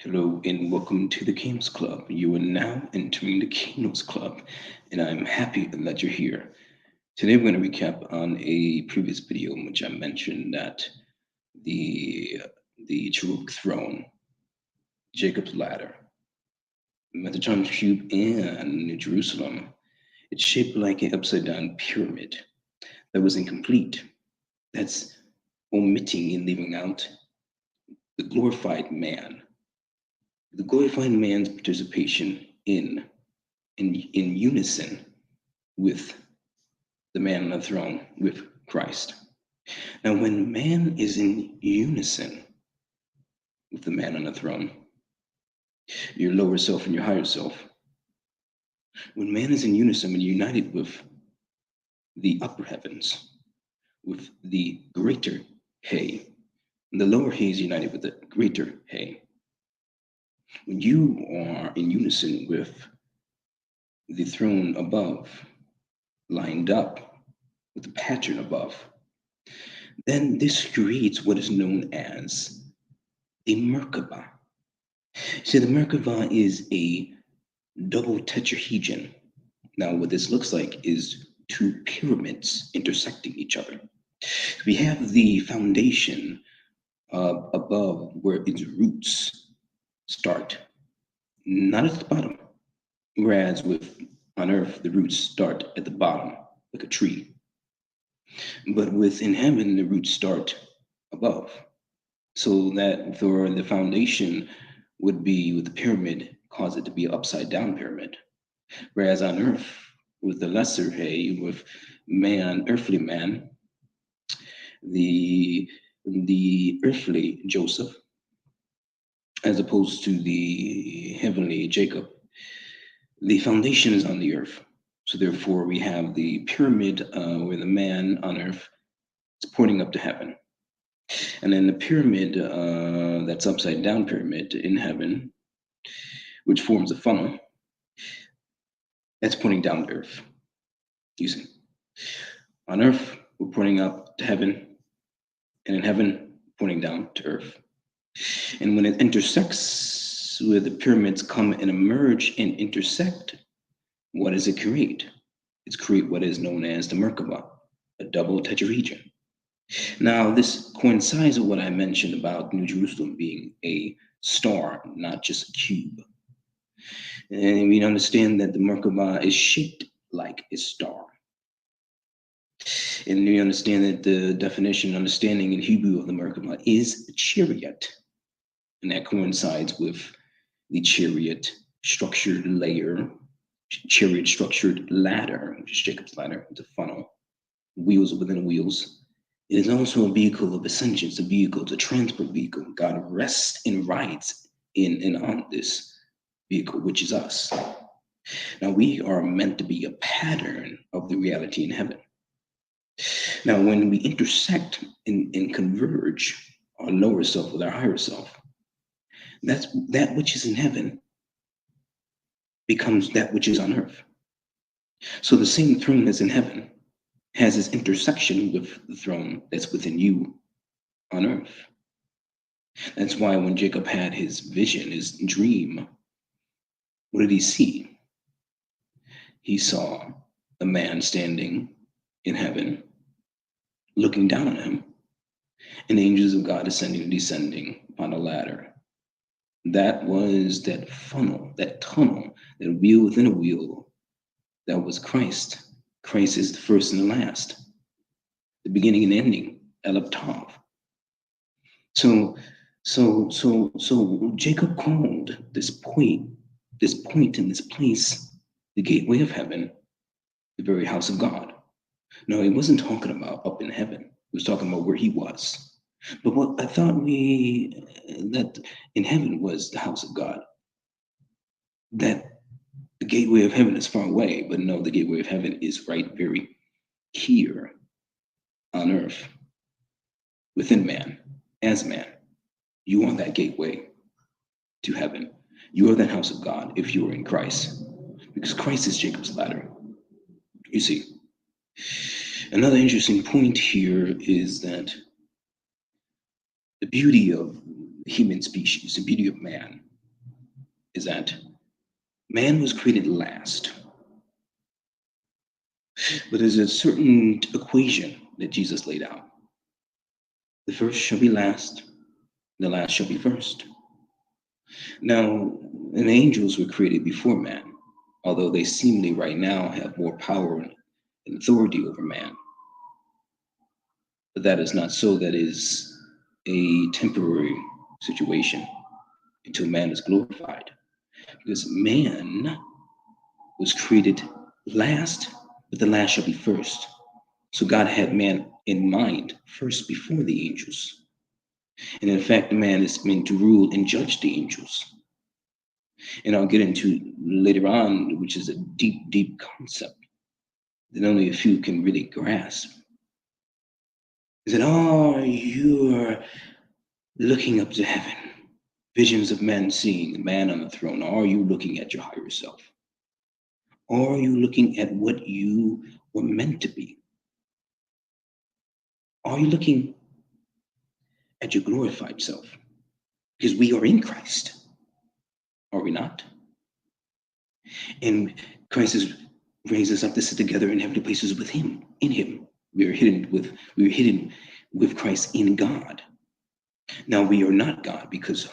Hello and welcome to the Kings Club. You are now entering the Kings Club, and I'm happy that you're here. Today we're going to recap on a previous video in which I mentioned that the the Cherubic throne, Jacob's ladder, Metatron cube, and New Jerusalem. It's shaped like an upside down pyramid that was incomplete. That's omitting and leaving out the glorified man. The glorified man's participation in unison with the man on the throne, with Christ. Now, when man is in unison with the man on the throne, your lower self and your higher self, when man is in unison and united with the upper heavens, with the greater hay, and the lower hay is united with the greater hay. When you are in unison with the throne above, lined up with the pattern above, then this creates what is known as a Merkabah. See, the Merkabah is a double tetrahedron. Now, what this looks like is two pyramids intersecting each other. We have the foundation above where its roots start, not at the bottom, whereas with on earth the roots start at the bottom like a tree, but within heaven the roots start above, so that for the foundation would be with the pyramid, cause it to be an upside down pyramid. Whereas on earth, with the lesser hay, with man, earthly man, the earthly Joseph, as opposed to the heavenly Jacob, the foundation is on the earth. So therefore, we have the pyramid where the man on earth is pointing up to heaven. And then the pyramid, that's upside down pyramid in heaven, which forms a funnel, that's pointing down to earth. You see, on earth, we're pointing up to heaven, and in heaven, pointing down to earth. And when it intersects, where the pyramids come and emerge and intersect, what does it create? It's create what is known as the Merkabah, a double tetrahedron. Now, this coincides with what I mentioned about New Jerusalem being a star, not just a cube. And we understand that the Merkabah is shaped like a star. And we understand that the definition, understanding in Hebrew of the Merkabah is chariot. And that coincides with the chariot structured layer, chariot structured ladder, which is Jacob's ladder, the funnel, wheels within wheels. It is also a vehicle of ascension, it's a vehicle, it's a transport vehicle. God rests and rides in and on this vehicle, which is us. Now, we are meant to be a pattern of the reality in heaven. Now, when we intersect and converge our lower self with our higher self, that's that which is in heaven becomes that which is on earth. So the same throne that's in heaven has its intersection with the throne that's within you on earth. That's why when Jacob had his vision, his dream, what did he see? He saw a man standing in heaven, looking down on him, and angels of God ascending and descending upon a ladder. That was that funnel, that tunnel, that wheel within a wheel. That was Christ. Christ is the first and the last, the beginning and ending, Elab Tav. So Jacob called this point in this place, the gateway of heaven, the very house of God. No, he wasn't talking about up in heaven. He was talking about where he was. But what I thought that in heaven was the house of God. That the gateway of heaven is far away, but no, the gateway of heaven is right very here on earth, within man, as man. You are that gateway to heaven. You are that house of God if you are in Christ, because Christ is Jacob's ladder. You see, another interesting point here is that the beauty of the human species, the beauty of man, is that man was created last, but there's a certain equation that Jesus laid out. The first shall be last, the last shall be first. Now, and angels were created before man, although they seemingly right now have more power and authority over man. But that is not so. That is a temporary situation until man is glorified. Because man was created last, but the last shall be first. So God had man in mind first before the angels. And in fact, man is meant to rule and judge the angels. And I'll get into later on, which is a deep, deep concept that only a few can really grasp. Is that, oh, you're looking up to heaven, visions of men seeing the man on the throne. Are you looking at your higher self? Or are you looking at what you were meant to be? Are you looking at your glorified self? Because we are in Christ, are we not? And Christ has raised us up to sit together in heavenly places with Him, in Him. We are hidden with Christ in God. Now we are not God because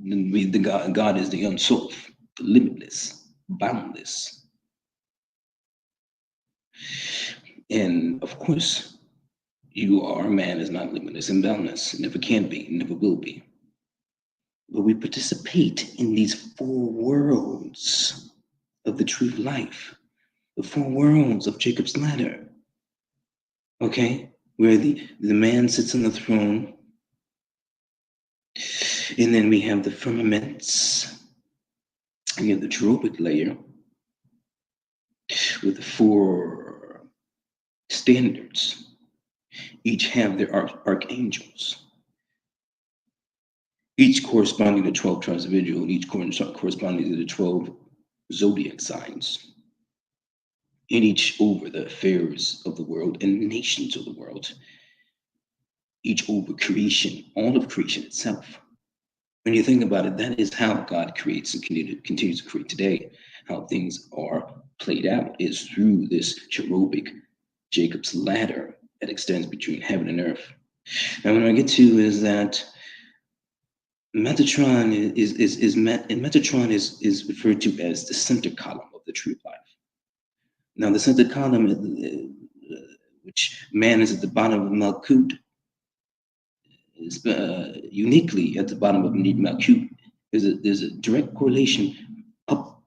God is the unsolved, the limitless, boundless. And of course, man is not limitless and boundless, never can be, never will be. But we participate in these four worlds of the true life, the four worlds of Jacob's ladder. Okay? Where the man sits on the throne, and then we have the firmaments, we have the cherubic layer with the four standards. Each have their archangels, each corresponding to 12 tribes of Israel, and each corresponding to the 12 zodiac signs, and each over the affairs of the world and nations of the world, each over creation, all of creation itself. When you think about it, that is how God creates and continues to create today. How things are played out is through this cherubic Jacob's ladder that extends between heaven and earth. Now, what I get to is that Metatron Metatron is referred to as the center column of the tree of life. Now, the center column, which man is at the bottom of Malkut, is uniquely at the bottom of Malkut. There's a direct correlation up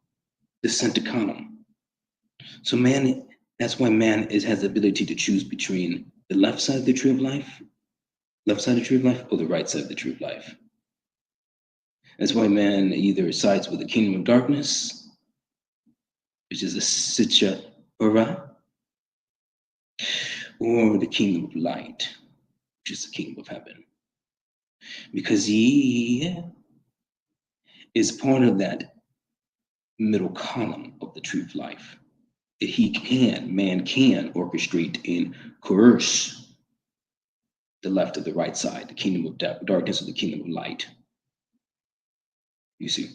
the center column. So man, that's why man has the ability to choose between the left side of the tree of life, or the right side of the tree of life. That's why man either sides with the kingdom of darkness, which is a sitcha ura, or the kingdom of light, which is the kingdom of heaven. Because he is part of that middle column of the tree of life. That man can orchestrate and coerce the left or the right side, the kingdom of darkness or the kingdom of light. You see?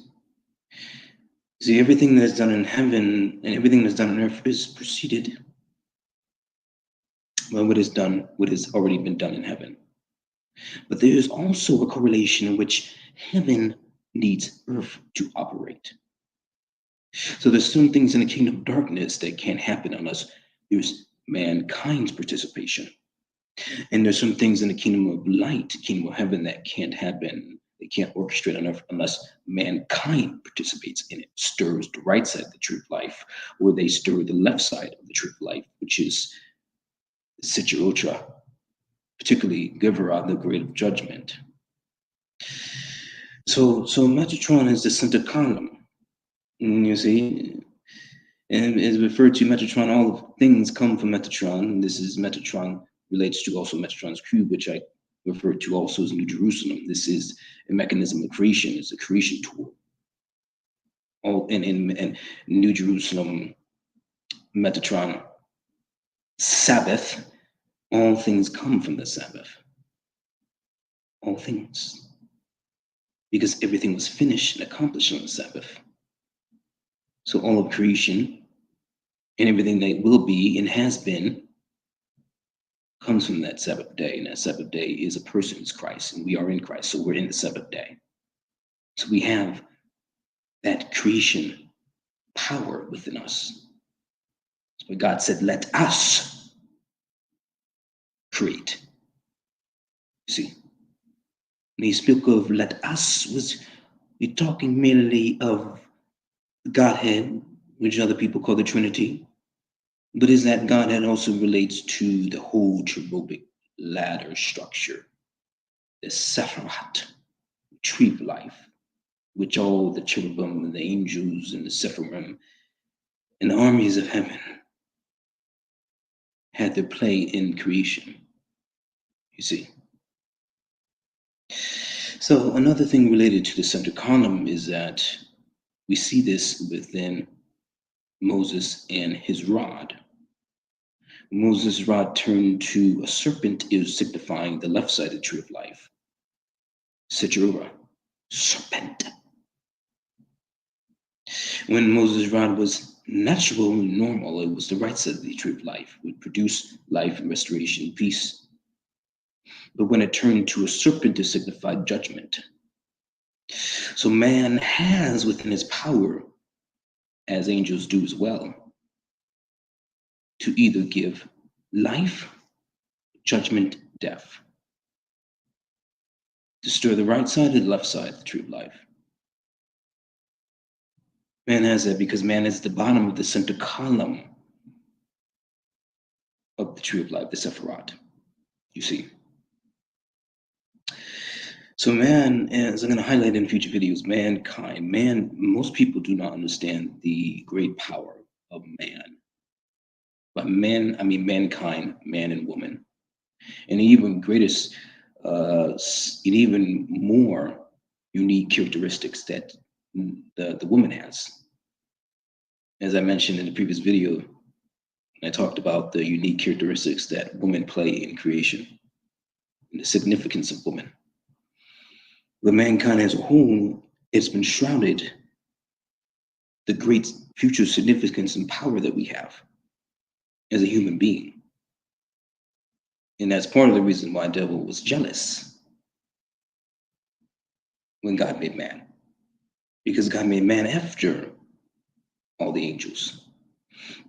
See, everything that's done in heaven and everything that's done on earth is preceded by what has already been done in heaven. But there is also a correlation in which heaven needs earth to operate. So there's some things in the kingdom of darkness that can't happen unless there's mankind's participation. And there's some things in the kingdom of light, kingdom of heaven, that can't happen. They can't orchestrate on earth unless mankind participates in it, stirs the right side of the tree of life, or they stir the left side of the tree of life, which is Sitcha, particularly Gevurah, the great of judgment. So Metatron is the center column, you see, and is referred to Metatron. All things come from Metatron. This is Metatron relates to also Metatron's cube, which I refer to also as New Jerusalem. This is a mechanism of creation. It's a creation tool. All in New Jerusalem, Metatron, Sabbath. All things come from the Sabbath. All things. because everything was finished and accomplished on the Sabbath. So all of creation and everything that will be and has been comes from that Sabbath day. And that Sabbath day is a person, is Christ, and we are in Christ. So we're in the Sabbath day. So we have that creation power within us. So God said, let us create. See, when he spoke of let us, was he talking merely of Godhead, which other people call the Trinity? But is that Godhead also relates to the whole cherubic ladder structure, the Sephirat, tree of life, which all the cherubim and the angels and the Sephirim and the armies of heaven had their play in creation. You see. So another thing related to the center column is that we see this within Moses and his rod. Moses' rod turned to a serpent is signifying the left side of the tree of life. Secherura, serpent. When Moses' rod was natural and normal, it was the right side of the tree of life, would produce life and restoration and peace. But when it turned to a serpent, it signified judgment. So man has within his power, as angels do as well, to either give life, judgment, death. To stir the right side or the left side of the tree of life. Man has that because man is the bottom of the center column of the tree of life, the Sephirat. You see. So man, as I'm going to highlight in future videos, mankind, most people do not understand the great power of man. By man, I mean mankind, man and woman. And even greatest, and even more unique characteristics that the woman has. As I mentioned in the previous video, I talked about the unique characteristics that women play in creation and the significance of women. But mankind as a whole, it's been shrouded the great future significance and power that we have as a human being. And that's part of the reason why the devil was jealous when God made man. Because God made man after all the angels,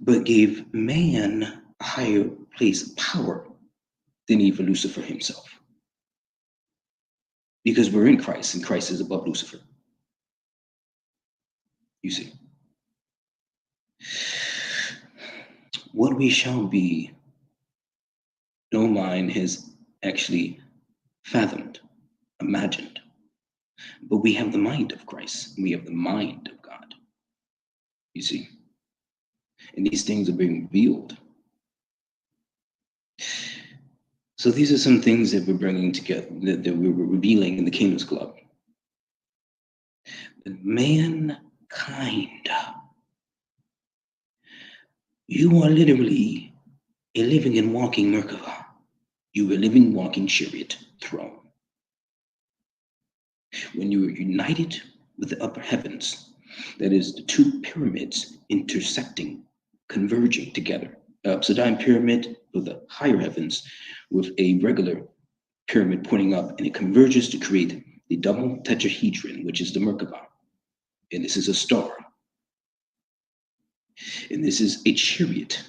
but gave man a higher place of power than even Lucifer himself. Because we're in Christ, and Christ is above Lucifer. You see. What we shall be, no mind has actually fathomed, imagined. But we have the mind of Christ. We have the mind of God. You see. And these things are being revealed. So these are some things that we're bringing together, that we're revealing in the Kingdoms Club. That mankind, you are literally a living and walking Merkabah. You are a living, walking chariot throne. When you are united with the upper heavens, that is the two pyramids intersecting, converging together. Upside down pyramid with the higher heavens with a regular pyramid pointing up, and it converges to create the double tetrahedron, which is the Merkabah. And this is a star. And this is a chariot.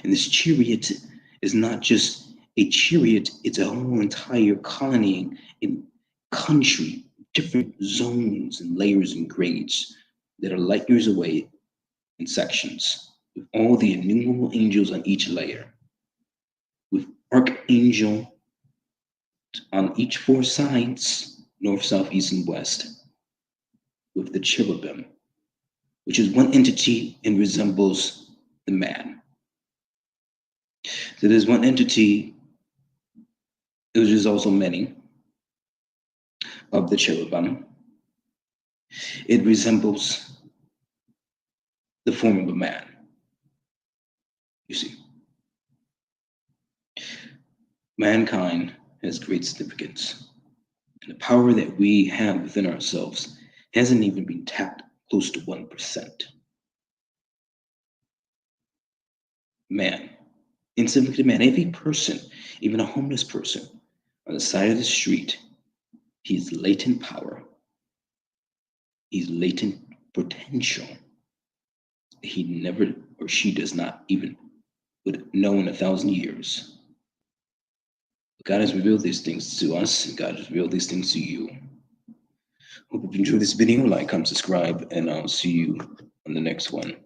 And this chariot is not just a chariot, it's a whole entire colony in country, different zones and layers and grades that are light years away in sections, with all the innumerable angels on each layer, with archangel on each four sides, north, south, east, and west, with the cherubim, which is one entity and resembles the man. So there's one entity, which is also many, of the cherubim. It resembles the form of a man. You see, mankind has great significance. And the power that we have within ourselves hasn't even been tapped close to 1%. Man, insignificant man, every person, even a homeless person on the side of the street, he's latent power, he's latent potential. He never or she does not even would know in 1,000 years. God has revealed these things to us, and God has revealed these things to you. Hope you enjoyed this video. Like, comment, subscribe, and I'll see you on the next one.